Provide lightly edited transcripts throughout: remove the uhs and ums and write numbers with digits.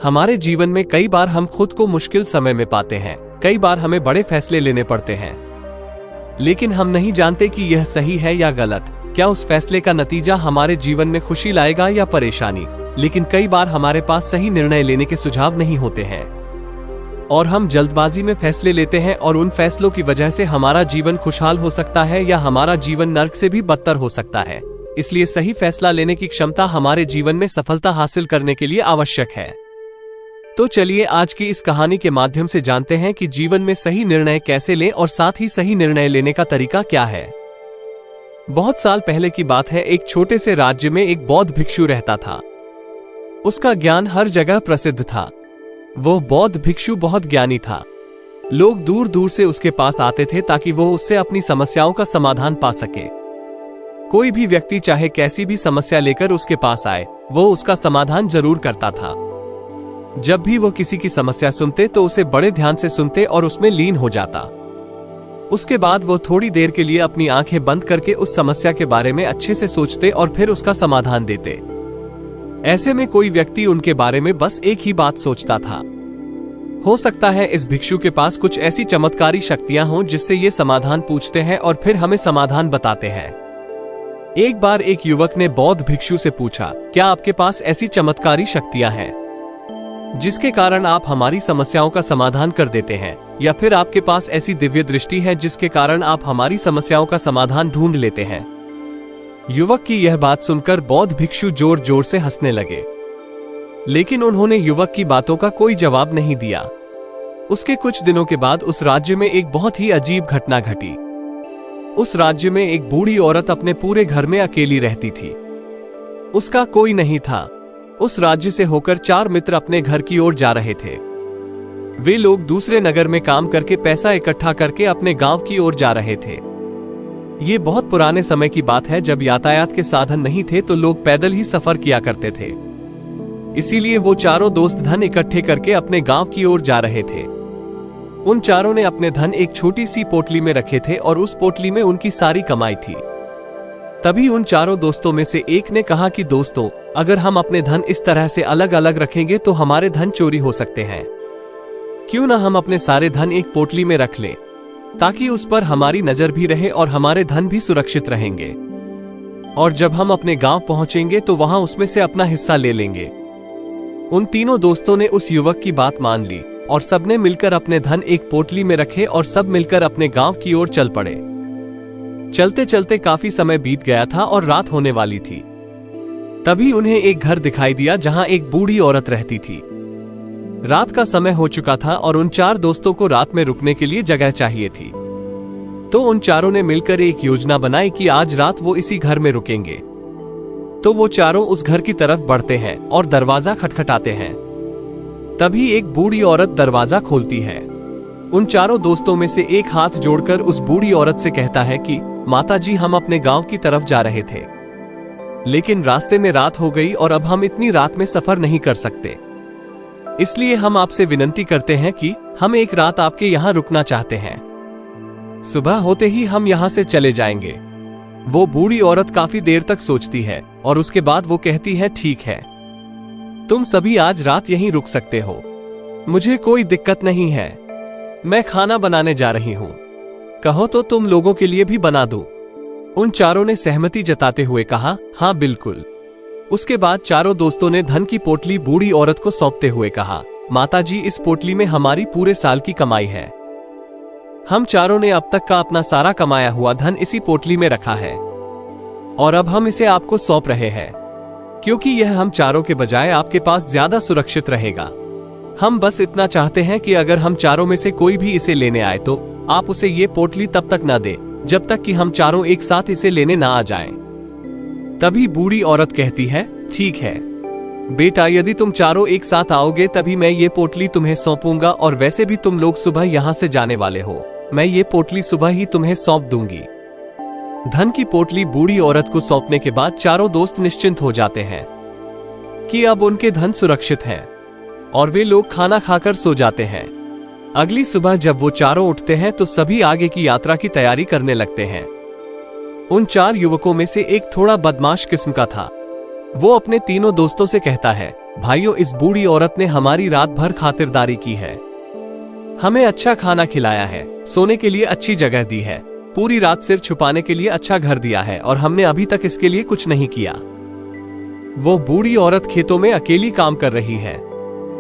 हमारे जीवन में कई बार हम खुद को मुश्किल समय में पाते हैं। कई बार हमें बड़े फैसले लेने पड़ते हैं, लेकिन हम नहीं जानते कि यह सही है या गलत। क्या उस फैसले का नतीजा हमारे जीवन में खुशी लाएगा या परेशानी। लेकिन कई बार हमारे पास सही निर्णय लेने के सुझाव नहीं होते हैं और हम जल्दबाजी में फैसले लेते हैं, और उन फैसलों की वजह से हमारा जीवन खुशहाल हो सकता है या हमारा जीवन नर्क से भी बदतर हो सकता है। इसलिए सही फैसला लेने की क्षमता हमारे जीवन में सफलता हासिल करने के लिए आवश्यक है। तो चलिए आज की इस कहानी के माध्यम से जानते हैं कि जीवन में सही निर्णय कैसे लें और साथ ही सही निर्णय लेने का तरीका क्या है। बहुत साल पहले की बात है। एक छोटे से राज्य में एक बौद्ध भिक्षु रहता था। उसका ज्ञान हर जगह प्रसिद्ध था। वो बौद्ध भिक्षु बहुत ज्ञानी था। लोग दूर दूर से उसके पास आते थे ताकि वो उससे अपनी समस्याओं का समाधान पा सके। कोई भी व्यक्ति चाहे कैसी भी समस्या लेकर उसके पास आए, वो उसका समाधान जरूर करता था। जब भी वो किसी की समस्या सुनते तो उसे बड़े ध्यान से सुनते और उसमें लीन हो जाता। उसके बाद वो थोड़ी देर के लिए अपनी आंखें बंद करके उस समस्या के बारे में अच्छे से सोचते और फिर उसका समाधान देते। ऐसे में कोई व्यक्ति उनके बारे में बस एक ही बात सोचता था। हो सकता है इस भिक्षु के पास कुछ ऐसी चमत्कारी शक्तियां हों जिससे ये समाधान पूछते हैं और फिर हमें समाधान बताते हैं। एक बार एक युवक ने बौद्ध भिक्षु से पूछा, क्या आपके पास ऐसी चमत्कारी शक्तियां हैं जिसके कारण आप हमारी समस्याओं का समाधान कर देते हैं, या फिर आपके पास ऐसी दिव्य दृष्टि है जिसके कारण आप हमारी समस्याओं का समाधान ढूंढ लेते हैं। युवक की यह बात सुनकर बौद्ध भिक्षु जोर जोर से हंसने लगे, लेकिन उन्होंने युवक की बातों का कोई जवाब नहीं दिया। उसके कुछ दिनों के बाद उस राज्य में एक बहुत ही अजीब घटना घटी। उस राज्य में एक बूढ़ी औरत अपने पूरे घर में अकेली रहती थी। उसका कोई नहीं था। उस राज्य से होकर 4 मित्र अपने घर की ओर जा रहे थे। वे लोग दूसरे नगर में काम करके पैसा इकट्ठा करके अपने गांव की ओर जा रहे थे। ये बहुत पुराने समय की बात है, जब यातायात के साधन नहीं थे तो लोग पैदल ही सफर किया करते थे। इसीलिए वो चारों दोस्त धन इकट्ठे करके अपने गांव की ओर जा रहे थे। उन चारों ने अपने धन एक छोटी सी पोटली में रखे थे और उस पोटली में उनकी सारी कमाई थी। तभी उन चारों दोस्तों में से एक ने कहा कि दोस्तों, अगर हम अपने धन इस तरह से अलग अलग रखेंगे तो हमारे धन चोरी हो सकते हैं। क्यों ना हम अपने सारे धन एक पोटली में रख लें, ताकि उस पर हमारी नजर भी रहे और हमारे धन भी सुरक्षित रहेंगे, और जब हम अपने गांव पहुंचेंगे तो वहां उसमें से अपना हिस्सा ले लेंगे। उन तीनों दोस्तों ने उस युवक की बात मान ली और सबने मिलकर अपने धन एक पोटली में रखे और सब मिलकर अपने गांव की ओर चल पड़े। चलते चलते काफी समय बीत गया था और रात होने वाली थी। तभी उन्हें एक घर दिखाई दिया जहां एक बूढ़ी औरत रहती थी। रात का समय हो चुका था और उन 4 दोस्तों को रात में रुकने के लिए जगह चाहिए थी। तो उन चारों ने मिलकर एक योजना बनाई कि आज रात वो इसी घर में रुकेंगे। तो वो चारों उस घर की तरफ बढ़ते हैं और दरवाजा खटखटाते हैं। तभी एक बूढ़ी औरत दरवाजा खोलती है। उन चारों दोस्तों में से एक हाथ जोड़कर उस बूढ़ी औरत से कहता है कि माताजी, हम अपने गांव की तरफ जा रहे थे, लेकिन रास्ते में रात हो गई और अब हम इतनी रात में सफर नहीं कर सकते। इसलिए हम आपसे विनती करते हैं कि हम एक रात आपके यहाँ रुकना चाहते हैं। सुबह होते ही हम यहाँ से चले जाएंगे। वो बूढ़ी औरत काफी देर तक सोचती है और उसके बाद वो कहती है, ठीक है, तुम सभी आज रात यहीं रुक सकते हो, मुझे कोई दिक्कत नहीं है। मैं खाना बनाने जा रही हूँ, कहो तो तुम लोगों के लिए भी बना दूं। उन चारों ने सहमति जताते हुए कहा, हाँ बिल्कुल। उसके बाद चारों दोस्तों ने धन की पोटली बूढ़ी औरत को सौंपते हुए कहा, माताजी, इस पोटली में हमारी पूरे साल की कमाई है। हम चारों ने अब तक का अपना सारा कमाया हुआ धन इसी पोटली में रखा है और अब हम इसे आपको सौंप रहे हैं, क्योंकि यह हम चारों के बजाय आपके पास ज्यादा सुरक्षित रहेगा। हम बस इतना चाहते हैं कि अगर हम चारों में से कोई भी इसे लेने आए तो आप उसे ये पोटली तब तक ना दे जब तक कि हम चारों एक साथ इसे लेने ना आ जाएं। तभी बूढ़ी औरत कहती है, ठीक है बेटा, यदि तुम चारों एक साथ आओगे तभी मैं ये पोटली तुम्हें सौंपूंगा, और वैसे भी तुम लोग सुबह यहाँ से जाने वाले हो, मैं ये पोटली सुबह ही तुम्हें सौंप दूंगी। धन की पोटली बूढ़ी औरत को सौंपने के बाद चारों दोस्त निश्चिंत हो जाते हैं कि अब उनके धन सुरक्षित हैं और वे लोग खाना खाकर सो जाते हैं। अगली सुबह जब वो चारों उठते हैं तो सभी आगे की यात्रा की तैयारी करने लगते हैं। उन 4 युवकों में से एक थोड़ा बदमाश किस्म का था। वो अपने तीनों दोस्तों से कहता है, भाइयों, इस बूढ़ी औरत ने हमारी रात भर खातिरदारी की है, हमें अच्छा खाना खिलाया है, सोने के लिए अच्छी जगह दी है, पूरी रात सिर छुपाने के लिए अच्छा घर दिया है, और हमने अभी तक इसके लिए कुछ नहीं किया। वो बूढ़ी औरत खेतों में अकेली काम कर रही है।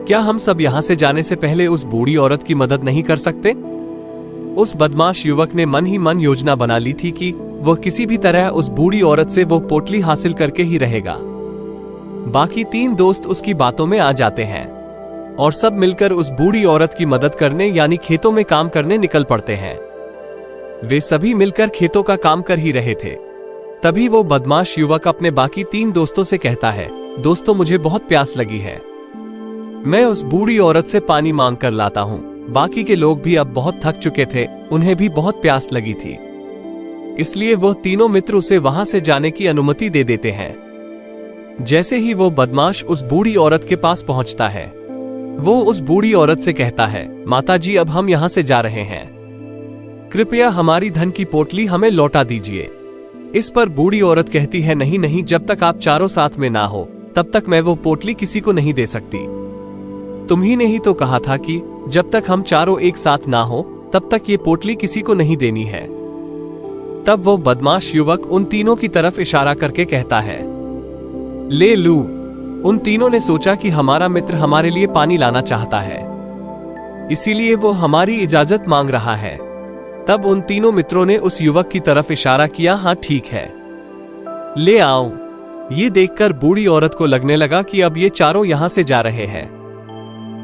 क्या हम सब यहाँ से जाने से पहले उस बूढ़ी औरत की मदद नहीं कर सकते? उस बदमाश युवक ने मन ही मन योजना बना ली थी कि वह किसी भी तरह उस बूढ़ी औरत से वो पोटली हासिल करके ही रहेगा। बाकी 3 दोस्त उसकी बातों में आ जाते हैं और सब मिलकर उस बूढ़ी औरत की मदद करने यानी खेतों में काम करने निकल पड़ते हैं। वे सभी मिलकर खेतों का काम कर ही रहे थे। तभी वो बदमाश युवक अपने बाकी 3 दोस्तों से कहता है, दोस्तों, मुझे बहुत प्यास लगी है, मैं उस बूढ़ी औरत से पानी मांग कर लाता हूँ। बाकी के लोग भी अब बहुत थक चुके थे, उन्हें भी बहुत प्यास लगी थी, इसलिए वो तीनों मित्र उसे वहां से जाने की अनुमति दे देते हैं। जैसे ही वो बदमाश उस बूढ़ी औरत के पास पहुंचता है, वो उस बूढ़ी औरत से कहता है, माताजी, अब हम यहाँ से जा रहे हैं, कृपया हमारी धन की पोटली हमें लौटा दीजिए। इस पर बूढ़ी औरत कहती है, नहीं नहीं, जब तक आप चारों साथ में ना हो तब तक मैं वो पोटली किसी को नहीं दे सकती। तुम्ही ने ही तो कहा था कि जब तक हम चारों एक साथ ना हो तब तक ये पोटली किसी को नहीं देनी है। तब वो बदमाश युवक उन तीनों की तरफ इशारा करके कहता है, ले लू। उन तीनों ने सोचा कि हमारा मित्र हमारे लिए पानी लाना चाहता है, इसीलिए वो हमारी इजाजत मांग रहा है। तब उन तीनों मित्रों ने उस युवक की तरफ इशारा किया, हाँ ठीक है, ले आओ। ये देखकर बूढ़ी औरत को लगने लगा कि अब ये चारों यहां से जा रहे हैं,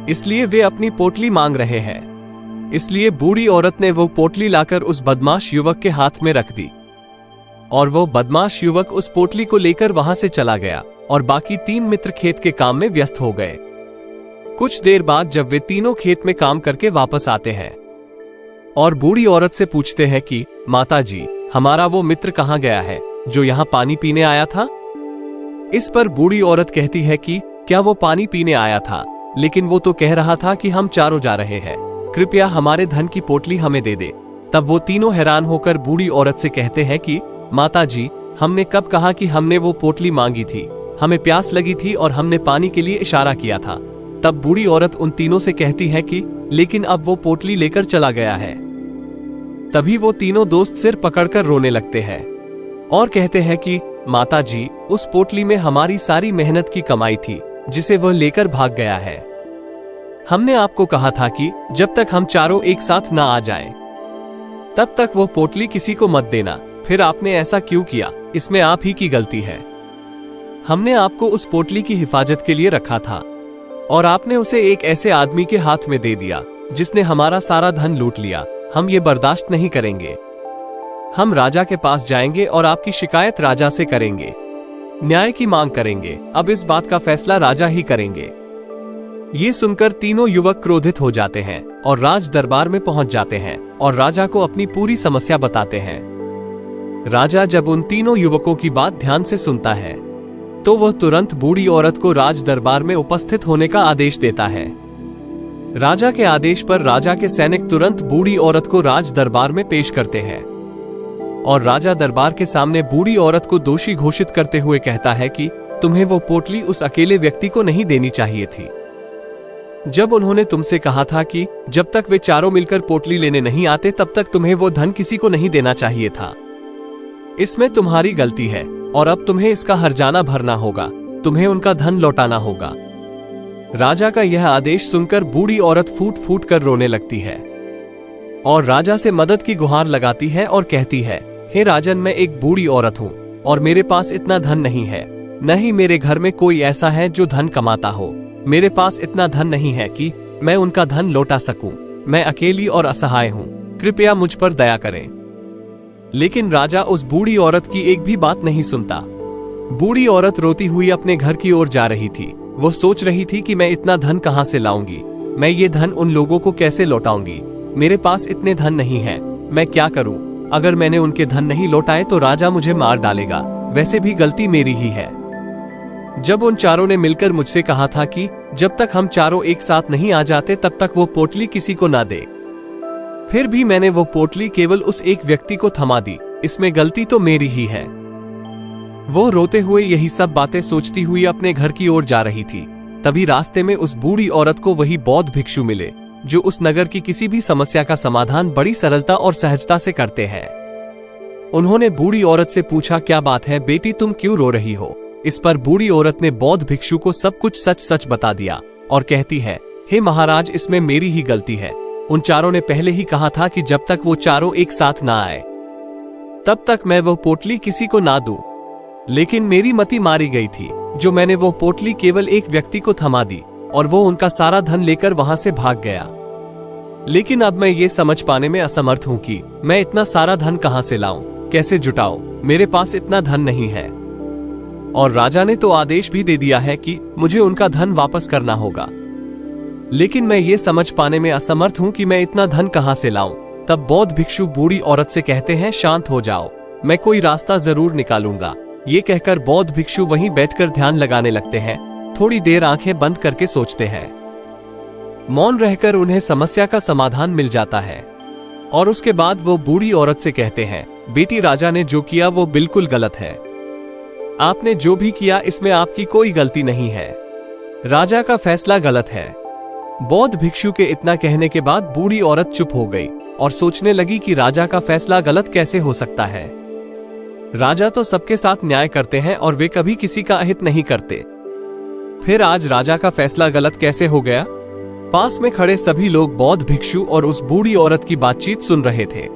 इसलिए वे अपनी पोटली मांग रहे हैं। इसलिए बूढ़ी औरत ने वो पोटली लाकर उस बदमाश युवक के हाथ में रख दी और वो बदमाश युवक उस पोटली को लेकर वहां से चला गया और बाकी 3 मित्र खेत के काम में व्यस्त हो गए। कुछ देर बाद जब वे तीनों खेत में काम करके वापस आते हैं और बूढ़ी औरत से पूछते हैं कि माताजी, हमारा वो मित्र कहाँ गया है जो यहाँ पानी पीने आया था? इस पर बूढ़ी औरत कहती है कि क्या वो पानी पीने आया था, लेकिन वो तो कह रहा था कि हम चारों जा रहे हैं, कृपया हमारे धन की पोटली हमें दे दे। तब वो तीनों हैरान होकर बूढ़ी औरत से कहते हैं कि माताजी, हमने कब कहा कि हमने वो पोटली मांगी थी, हमें प्यास लगी थी और हमने पानी के लिए इशारा किया था। तब बूढ़ी औरत उन तीनों से कहती है कि लेकिन अब वो पोटली लेकर चला गया है। तभी वो तीनों दोस्त सिर पकड़कर रोने लगते हैं और कहते हैं कि माताजी, उस पोटली में हमारी सारी मेहनत की कमाई थी जिसे वह लेकर भाग गया है। हमने आपको कहा था कि जब तक हम चारों एक साथ ना आ जाएं, तब तक वो पोटली किसी को मत देना। फिर आपने ऐसा क्यों किया? इसमें आप ही की गलती है। हमने आपको उस पोटली की हिफाजत के लिए रखा था और आपने उसे एक ऐसे आदमी के हाथ में दे दिया जिसने हमारा सारा धन लूट लिया। हम ये बर्दाश्त नहीं करेंगे। हम राजा के पास जाएंगे और आपकी शिकायत राजा से करेंगे, न्याय की मांग करेंगे। अब इस बात का फैसला राजा ही करेंगे। ये सुनकर तीनों युवक क्रोधित हो जाते हैं और राज दरबार में पहुंच जाते हैं और राजा को अपनी पूरी समस्या बताते हैं। राजा जब उन तीनों युवकों की बात ध्यान से सुनता है तो वह तुरंत बूढ़ी औरत को राज दरबार में उपस्थित होने का आदेश देता है। राजा के आदेश पर राजा के सैनिक तुरंत बूढ़ी औरत को राज दरबार में पेश करते हैं और राजा दरबार के सामने बूढ़ी औरत को दोषी घोषित करते हुए कहता है कि तुम्हें वो पोटली उस अकेले व्यक्ति को नहीं देनी चाहिए थी। जब उन्होंने तुमसे कहा था कि जब तक वे चारों मिलकर पोटली लेने नहीं आते तब तक तुम्हें वो धन किसी को नहीं देना चाहिए था। इसमें तुम्हारी गलती है और अब तुम्हें इसका हर्जाना भरना होगा, तुम्हें उनका धन लौटाना होगा। राजा का यह आदेश सुनकर बूढ़ी औरत फूट फूट कर रोने लगती है और राजा से मदद की गुहार लगाती है और कहती है, हे राजन, मैं एक बूढ़ी औरत हूँ और मेरे पास इतना धन नहीं है, न ही मेरे घर में कोई ऐसा है जो धन कमाता हो। मेरे पास इतना धन नहीं है कि मैं उनका धन लौटा सकूं। मैं अकेली और असहाय हूँ, कृपया मुझ पर दया करें। लेकिन राजा उस बूढ़ी औरत की एक भी बात नहीं सुनता। बूढ़ी औरत रोती हुई अपने घर की ओर जा रही थी। वो सोच रही थी कि मैं इतना धन कहाँ से लाऊंगी, मैं ये धन उन लोगों को कैसे लौटाऊंगी। मेरे पास इतने धन नहीं है, मैं क्या करूं? अगर मैंने उनके धन नहीं लौटाए तो राजा मुझे मार डालेगा। वैसे भी गलती मेरी ही है। जब उन चारों ने मिलकर मुझसे कहा था कि जब तक हम चारों एक साथ नहीं आ जाते तब तक वो पोटली किसी को ना दे, फिर भी मैंने वो पोटली केवल उस एक व्यक्ति को थमा दी। इसमें गलती तो मेरी ही है। वो रोते हुए यही सब बातें सोचती हुई अपने घर की ओर जा रही थी। तभी रास्ते में उस बूढ़ी औरत को वही बौद्ध भिक्षु मिले जो उस नगर की किसी भी समस्या का समाधान बड़ी सरलता और सहजता से करते हैं। उन्होंने बूढ़ी औरत से पूछा, क्या बात है बेटी, तुम क्यों रो रही हो? इस पर बूढ़ी औरत ने बौद्ध भिक्षु को सब कुछ सच सच बता दिया और कहती है, हे महाराज, इसमें मेरी ही गलती है। उन चारों ने पहले ही कहा था कि जब तक वो चारों एक साथ ना आए तब तक मैं वो पोटली किसी को ना दूं। लेकिन मेरी मति मारी गई थी जो मैंने वो पोटली केवल एक व्यक्ति को थमा दी और वो उनका सारा धन लेकर वहां से भाग गया। लेकिन अब मैं ये समझ पाने में असमर्थ हूं कि मैं इतना सारा धन कहां से लाऊं, कैसे जुटाऊं। मेरे पास इतना धन नहीं है और राजा ने तो आदेश भी दे दिया है कि मुझे उनका धन वापस करना होगा। लेकिन मैं ये समझ पाने में असमर्थ हूं कि मैं इतना धन कहां से लाऊं। तब बौद्ध भिक्षु बूढ़ी औरत से कहते हैं, शांत हो जाओ, मैं कोई रास्ता जरूर निकालूंगा। ये कहकर बौद्ध भिक्षु वहीं बैठकर ध्यान लगाने लगते हैं। थोड़ी देर आंखें बंद करके सोचते हैं। मौन रहकर उन्हें समस्या का समाधान मिल जाता है और उसके बाद वो बूढ़ी औरत से कहते हैं, बेटी, राजा ने जो किया वो बिल्कुल गलत है। आपने जो भी किया इसमें आपकी कोई गलती नहीं है। राजा का फैसला गलत है। बौद्ध भिक्षु के इतना कहने के बाद बूढ़ी औरत चुप हो गई और सोचने लगी कि राजा का फैसला गलत कैसे हो सकता है। राजा तो सबके साथ न्याय करते हैं और वे कभी किसी का अहित नहीं करते। फिर आज राजा का फैसला गलत कैसे हो गया? पास में खड़े सभी लोग बौद्ध भिक्षु और उस बूढ़ी औरत की बातचीत सुन रहे थे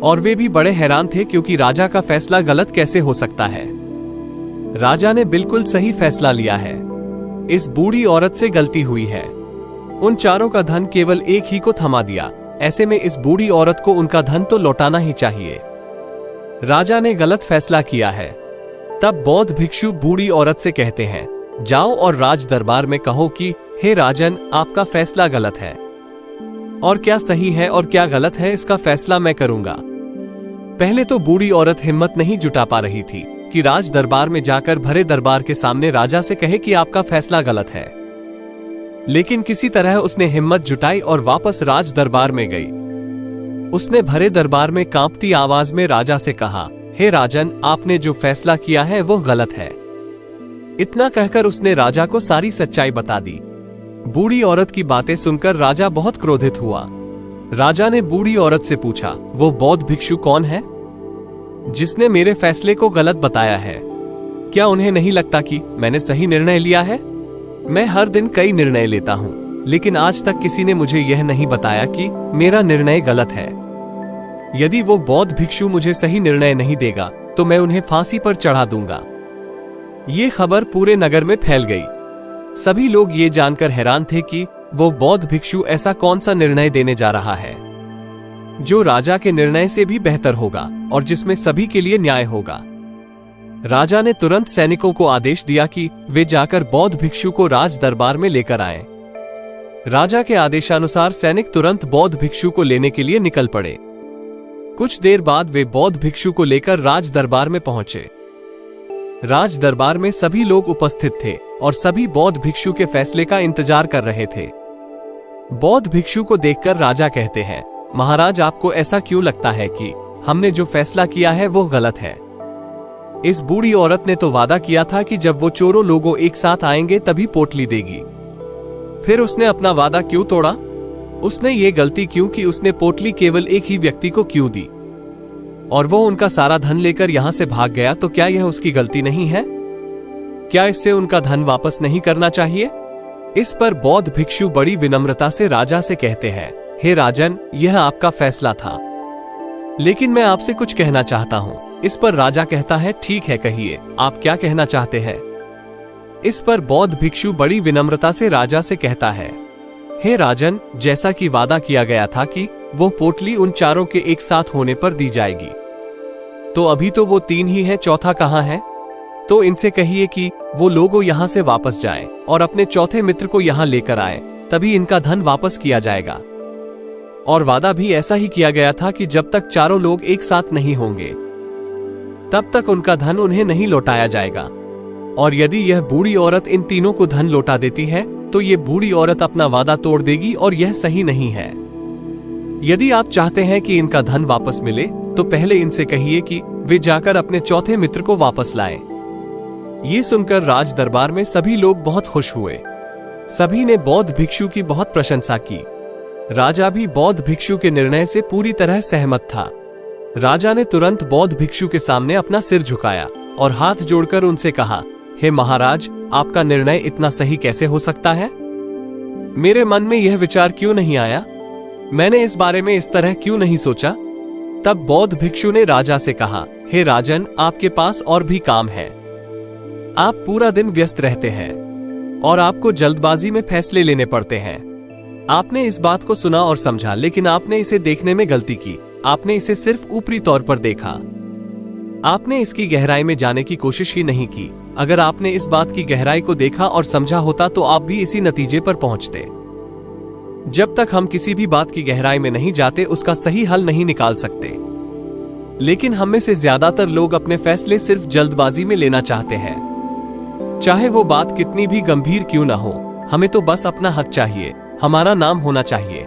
और वे भी बड़े हैरान थे क्योंकि राजा का फैसला गलत कैसे हो सकता है। राजा ने बिल्कुल सही फैसला लिया है। इस बूढ़ी औरत से गलती हुई है। उन चारों का धन केवल एक ही को थमा दिया। ऐसे में इस बूढ़ी औरत को उनका धन तो लौटाना ही चाहिए। राजा ने गलत फैसला किया है। तब बौद्ध भिक्षु बूढ़ी औरत से कहते हैं, जाओ और राज दरबार में कहो कि हे राजन, आपका फैसला गलत है और क्या सही है और क्या गलत है इसका फैसला मैं करूंगा। पहले तो बूढ़ी औरत हिम्मत नहीं जुटा पा रही थी कि राज दरबार में जाकर भरे दरबार के सामने राजा से कहे कि आपका फैसला गलत है। लेकिन किसी तरह उसने हिम्मत जुटाई और वापस राज दरबार में गई। उसने भरे दरबार में कांपती आवाज में राजा से कहा, हे राजन, आपने जो फैसला किया है वो गलत है। इतना कहकर उसने राजा को सारी सच्चाई बता दी। बूढ़ी औरत की बातें सुनकर राजा बहुत क्रोधित हुआ। राजा ने बूढ़ी औरत से पूछा, वो बौद्ध भिक्षु कौन है जिसने मेरे फैसले को गलत बताया है? क्या उन्हें नहीं लगता कि मैंने सही निर्णय लिया है? मैं हर दिन कई निर्णय लेता हूँ, लेकिन आज तक किसी ने मुझे यह नहीं बताया कि मेरा निर्णय गलत है। यदि वो बौद्ध भिक्षु मुझे सही निर्णय नहीं देगा तो मैं उन्हें फांसी पर चढ़ा दूंगा। ये खबर पूरे नगर में फैल गई। सभी लोग ये जानकर हैरान थे कि वो बौद्ध भिक्षु ऐसा कौन सा निर्णय देने जा रहा है जो राजा के निर्णय से भी बेहतर होगा और जिसमें सभी के लिए न्याय होगा। राजा ने तुरंत सैनिकों को आदेश दिया कि वे जाकर बौद्ध भिक्षु को राज दरबार में लेकर आएं। राजा के आदेशानुसार सैनिक तुरंत बौद्ध भिक्षु को लेने के लिए निकल पड़े। कुछ देर बाद वे बौद्ध भिक्षु को लेकर राज दरबार में पहुंचे। राज दरबार में सभी लोग उपस्थित थे और सभी बौद्ध भिक्षु के फैसले का इंतजार कर रहे थे। बौद्ध भिक्षु को देखकर राजा कहते हैं, महाराज, आपको ऐसा क्यों लगता है कि हमने जो फैसला किया है वो गलत है? इस बूढ़ी औरत ने तो वादा किया था कि जब वो चोरों लोगों एक साथ आएंगे तभी पोटली देगी। फिर उसने अपना वादा क्यों तोड़ा? उसने ये गलती क्यों की? उसने पोटली केवल एक ही व्यक्ति को क्यों दी और वो उनका सारा धन लेकर यहां से भाग गया? तो क्या यह उसकी गलती नहीं है? क्या इससे उनका धन वापस नहीं करना चाहिए? इस पर बौद्ध भिक्षु बड़ी विनम्रता से राजा से कहते हैं, हे राजन, यह आपका फैसला था, लेकिन मैं आपसे कुछ कहना चाहता हूँ। इस पर राजा कहता है, ठीक है, कहिए, आप क्या कहना चाहते हैं? इस पर बौद्ध भिक्षु बड़ी विनम्रता से राजा से कहता है, हे राजन, जैसा कि वादा किया गया था कि वो पोटली उन चारों के एक साथ होने पर दी जाएगी, तो अभी तो वो 3 ही है, चौथा कहाँ है? तो इनसे कहिए कि वो लोगों यहाँ से वापस जाएं और अपने चौथे मित्र को यहाँ लेकर आए, तभी इनका धन वापस किया जाएगा। और वादा भी ऐसा ही किया गया था कि जब तक चारों लोग एक साथ नहीं होंगे तब तक उनका धन उन्हें नहीं लौटाया जाएगा। और यदि यह बूढ़ी औरत इन तीनों को धन लौटा देती है तो ये बूढ़ी औरत अपना वादा तोड़ देगी और यह सही नहीं है। यदि आप चाहते हैं कि इनका धन वापस मिले तो पहले इनसे कहिए कि वे जाकर अपने चौथे मित्र को वापस लाए। ये सुनकर राज दरबार में सभी लोग बहुत खुश हुए। सभी ने बौद्ध भिक्षु की बहुत प्रशंसा की। राजा भी बौद्ध भिक्षु के निर्णय से पूरी तरह सहमत था। राजा ने तुरंत बौद्ध भिक्षु के सामने अपना सिर झुकाया और हाथ जोड़कर उनसे कहा, हे महाराज, आपका निर्णय इतना सही कैसे हो सकता है? मेरे मन में यह विचार क्यों नहीं आया? मैंने इस बारे में इस तरह क्यों नहीं सोचा? तब बौद्ध भिक्षु ने राजा से कहा, हे राजन, आपके पास और भी काम है। आप पूरा दिन व्यस्त रहते हैं और आपको जल्दबाजी में फैसले लेने पड़ते हैं। आपने इस बात को सुना और समझा, लेकिन आपने इसे देखने में गलती की। आपने इसे सिर्फ ऊपरी तौर पर देखा। आपने इसकी गहराई में जाने की कोशिश ही नहीं की। अगर आपने इस बात की गहराई को देखा और समझा होता तो आप भी इसी नतीजे पर पहुंचते। जब तक हम किसी भी बात की गहराई में नहीं जाते, उसका सही हल नहीं निकाल सकते। लेकिन हम में से ज्यादातर लोग अपने फैसले सिर्फ जल्दबाजी में लेना चाहते हैं। चाहे वो बात कितनी भी गंभीर क्यों ना हो, हमें तो बस अपना हक चाहिए, हमारा नाम होना चाहिए।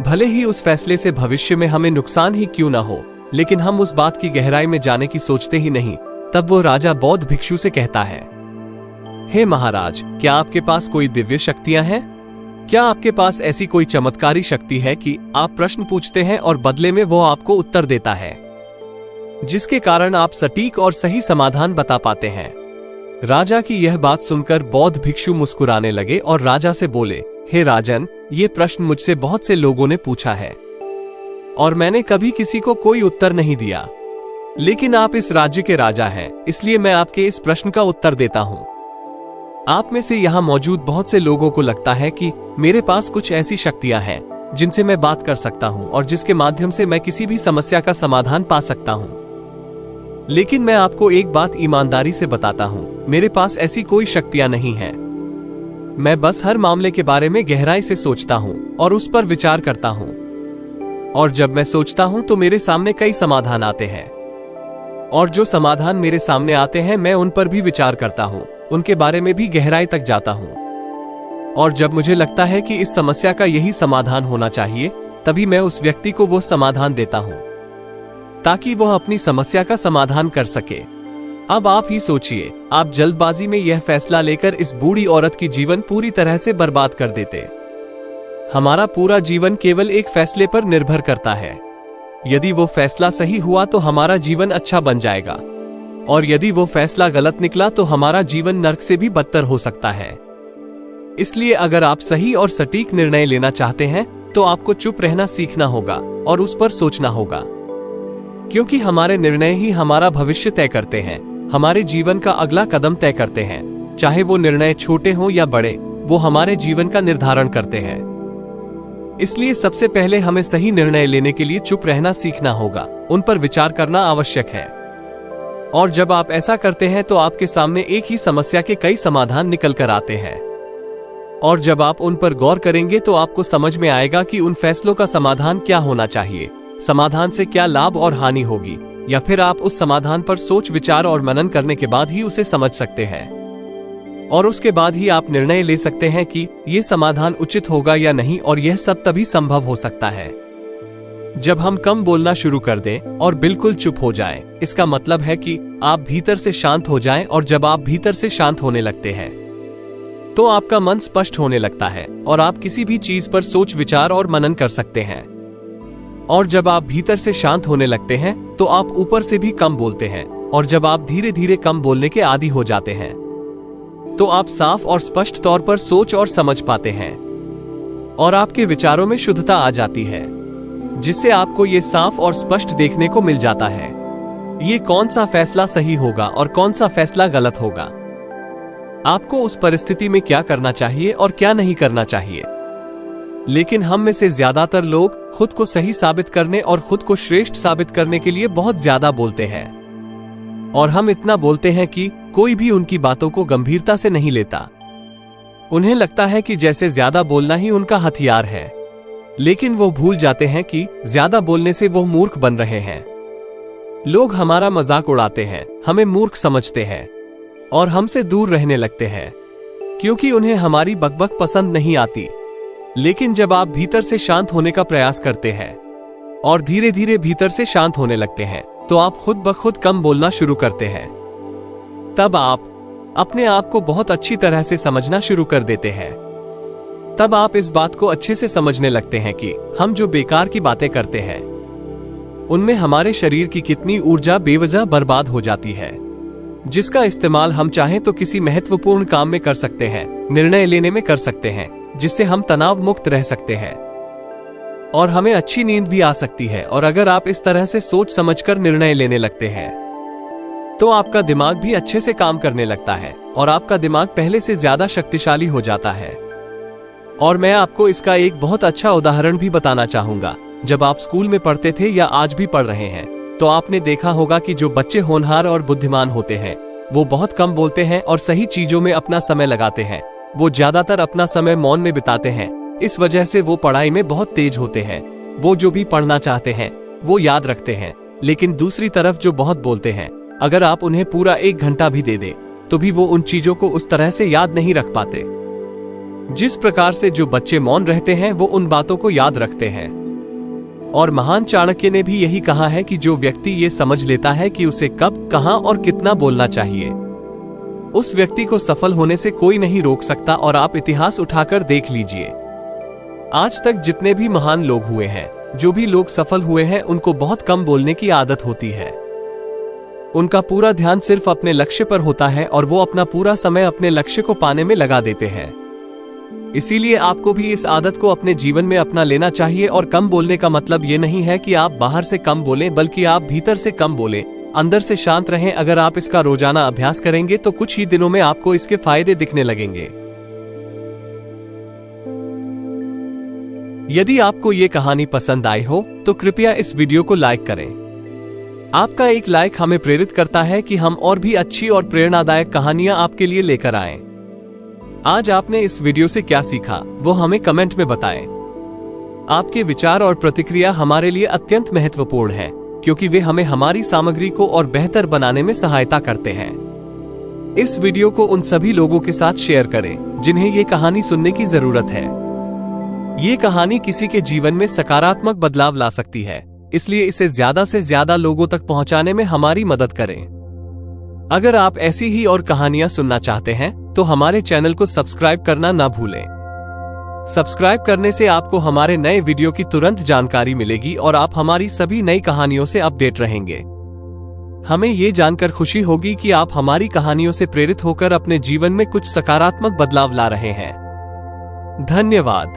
भले ही उस फैसले से भविष्य में हमें नुकसान ही क्यों ना हो, लेकिन हम उस बात की गहराई में जाने की सोचते ही नहीं। तब वो राजा बौद्ध भिक्षु से कहता है, हे महाराज, क्या आपके पास कोई दिव्य शक्तियां हैं? क्या आपके पास ऐसी कोई चमत्कारी शक्ति है कि आप प्रश्न पूछते हैं और बदले में वो आपको उत्तर देता है, जिसके कारण आप सटीक और सही समाधान बता पाते हैं? राजा की यह बात सुनकर बौद्ध भिक्षु मुस्कुराने लगे और राजा से बोले, हे राजन, ये प्रश्न मुझसे बहुत से लोगों ने पूछा है और मैंने कभी किसी को कोई उत्तर नहीं दिया। लेकिन आप इस राज्य के राजा हैं, इसलिए मैं आपके इस प्रश्न का उत्तर देता हूं। आप में से यहां मौजूद बहुत से लोगों को लगता है कि मेरे पास कुछ ऐसी शक्तियां हैं जिनसे मैं बात कर सकता हूं और जिसके माध्यम से मैं किसी भी समस्या का समाधान पा सकता हूं। लेकिन मैं आपको एक बात ईमानदारी से बताता हूं, मेरे पास ऐसी कोई शक्तियां नहीं हैं। मैं बस हर मामले के बारे में गहराई से सोचता हूं और उस पर विचार करता हूं, और जब मैं सोचता हूं तो मेरे सामने कई समाधान आते हैं, और जो समाधान मेरे सामने आते हैं मैं उन पर भी विचार करता हूं, उनके बारे में भी गहराई तक जाता हूं, और जब मुझे लगता है कि इस समस्या का यही समाधान होना चाहिए, तभी मैं उस व्यक्ति को वो समाधान देता हूं ताकि वह अपनी समस्या का समाधान कर सके। अब आप ही सोचिए, आप जल्दबाजी में यह फैसला लेकर इस बूढ़ी औरत की जीवन पूरी तरह से बर्बाद कर देते। हमारा पूरा जीवन केवल एक फैसले पर निर्भर करता है। यदि वो फैसला सही हुआ तो हमारा जीवन अच्छा बन जाएगा, और यदि वो फैसला गलत निकला तो हमारा जीवन नर्क से भी बदतर हो सकता है। इसलिए अगर आप सही और सटीक निर्णय लेना चाहते हैं तो आपको चुप रहना सीखना होगा और उस पर सोचना होगा, क्योंकि हमारे निर्णय ही हमारा भविष्य तय करते हैं, हमारे जीवन का अगला कदम तय करते हैं। चाहे वो निर्णय छोटे हों या बड़े, वो हमारे जीवन का निर्धारण करते हैं। इसलिए सबसे पहले हमें सही निर्णय लेने के लिए चुप रहना सीखना होगा, उन पर विचार करना आवश्यक है। और जब आप ऐसा करते हैं तो आपके सामने एक ही समस्या के कई समाधान निकल कर आते हैं, और जब आप उन पर गौर करेंगे तो आपको समझ में आएगा कि उन फैसलों का समाधान क्या होना चाहिए, समाधान से क्या लाभ और हानि होगी, या फिर आप उस समाधान पर सोच विचार और मनन करने के बाद ही उसे समझ सकते हैं, और उसके बाद ही आप निर्णय ले सकते हैं कि ये समाधान उचित होगा या नहीं। और यह सब तभी संभव हो सकता है जब हम कम बोलना शुरू कर दें और बिल्कुल चुप हो जाएं। इसका मतलब है कि आप भीतर से शांत हो जाएं, और जब आप भीतर से शांत होने लगते हैं तो आपका मन स्पष्ट होने लगता है और आप किसी भी चीज पर सोच विचार और मनन कर सकते हैं। और जब आप भीतर से शांत होने लगते हैं तो आप ऊपर से भी कम बोलते हैं, और जब आप धीरे धीरे कम बोलने के आदी हो जाते हैं तो आप साफ और स्पष्ट तौर पर सोच और समझ पाते हैं, और आपके विचारों में शुद्धता आ जाती है, जिससे आपको ये साफ और स्पष्ट देखने को मिल जाता है ये कौन सा फैसला सही होगा और कौन सा फैसला गलत होगा। आपको उस परिस्थिति में क्या करना चाहिए और क्या नहीं करना चाहिए। लेकिन हम में से ज्यादातर लोग खुद को सही साबित करने और खुद को श्रेष्ठ साबित करने के लिए बहुत ज्यादा बोलते हैं, और हम इतना बोलते हैं कि कोई भी उनकी बातों को गंभीरता से नहीं लेता। उन्हें लगता है कि जैसे ज्यादा बोलना ही उनका हथियार है, लेकिन वो भूल जाते हैं कि ज्यादा बोलने से वो मूर्ख बन रहे हैं। लोग हमारा मजाक उड़ाते हैं, हमें मूर्ख समझते हैं और हमसे दूर रहने लगते हैं, क्योंकि उन्हें हमारी बकबक पसंद नहीं आती। लेकिन जब आप भीतर से शांत होने का प्रयास करते हैं और धीरे धीरे भीतर से शांत होने लगते हैं, तो आप खुद ब खुद कम बोलना शुरू करते हैं। तब आप अपने आप को बहुत अच्छी तरह से समझना शुरू कर देते हैं। तब आप इस बात को अच्छे से समझने लगते हैं कि हम जो बेकार की बातें करते हैं उनमें हमारे शरीर की कितनी ऊर्जा बेवजह बर्बाद हो जाती है, जिसका इस्तेमाल हम चाहें तो किसी महत्वपूर्ण काम में कर सकते हैं, निर्णय लेने में कर सकते हैं, जिससे हम तनाव मुक्त रह सकते हैं और हमें अच्छी नींद भी आ सकती है। और अगर आप इस तरह से सोच समझकर निर्णय लेने लगते हैं तो आपका दिमाग भी अच्छे से काम करने लगता है और आपका दिमाग पहले से ज्यादा शक्तिशाली हो जाता है। और मैं आपको इसका एक बहुत अच्छा उदाहरण भी बताना चाहूंगा। जब आप स्कूल में पढ़ते थे या आज भी पढ़ रहे हैं तो आपने देखा होगा कि जो बच्चे होनहार और बुद्धिमान होते हैं वो बहुत कम बोलते हैं और सही चीजों में अपना समय लगाते हैं। वो ज्यादातर अपना समय मौन में बिताते हैं। इस वजह से वो पढ़ाई में बहुत तेज होते हैं। वो जो भी पढ़ना चाहते हैं वो याद रखते हैं। लेकिन दूसरी तरफ जो बहुत बोलते हैं, अगर आप उन्हें पूरा 1 घंटा भी दे दे तो भी वो उन चीजों को उस तरह से याद नहीं रख पाते जिस प्रकार से जो बच्चे मौन रहते हैं वो उन बातों को याद रखते हैं। और महान चाणक्य ने भी यही कहा है कि जो व्यक्ति ये समझ लेता है कि उसे कब, कहां और कितना बोलना चाहिए, उस व्यक्ति को सफल होने से कोई नहीं रोक सकता। और आप इतिहास उठाकर देख लीजिए, आज तक जितने भी महान लोग हुए हैं, जो भी लोग सफल हुए हैं, उनको बहुत कम बोलने की आदत होती है। उनका पूरा ध्यान सिर्फ अपने लक्ष्य पर होता है और वो अपना पूरा समय अपने लक्ष्य को पाने में लगा देते हैं। इसीलिए आपको भी इस आदत को अपने जीवन में अपना लेना चाहिए। और कम बोलने का मतलब ये नहीं है कि आप बाहर से कम बोलें, बल्कि आप भीतर से कम बोलें, अंदर से शांत रहें। अगर आप इसका रोजाना अभ्यास करेंगे तो कुछ ही दिनों में आपको इसके फायदे दिखने लगेंगे। यदि आपको ये कहानी पसंद आई हो तो कृपया इस वीडियो को लाइक करें। आपका एक लाइक हमें प्रेरित करता है कि हम और भी अच्छी और प्रेरणादायक कहानियां आपके लिए लेकर आएं। आज आपने इस वीडियो से क्या सीखा वो हमें कमेंट में बताएं। आपके विचार और प्रतिक्रिया हमारे लिए अत्यंत महत्वपूर्ण है, क्योंकि वे हमें हमारी सामग्री को और बेहतर बनाने में सहायता करते हैं। इस वीडियो को उन सभी लोगों के साथ शेयर करें जिन्हें ये कहानी सुनने की जरूरत है। ये कहानी किसी के जीवन में सकारात्मक बदलाव ला सकती है, इसलिए इसे ज्यादा से ज्यादा लोगों तक पहुंचाने में हमारी मदद करें। अगर आप ऐसी ही और कहानियां सुनना चाहते हैं तो हमारे चैनल को सब्सक्राइब करना ना भूलें। सब्सक्राइब करने से आपको हमारे नए वीडियो की तुरंत जानकारी मिलेगी और आप हमारी सभी नई कहानियों से अपडेट रहेंगे। हमें ये जानकर खुशी होगी कि आप हमारी कहानियों से प्रेरित होकर अपने जीवन में कुछ सकारात्मक बदलाव ला रहे हैं। धन्यवाद।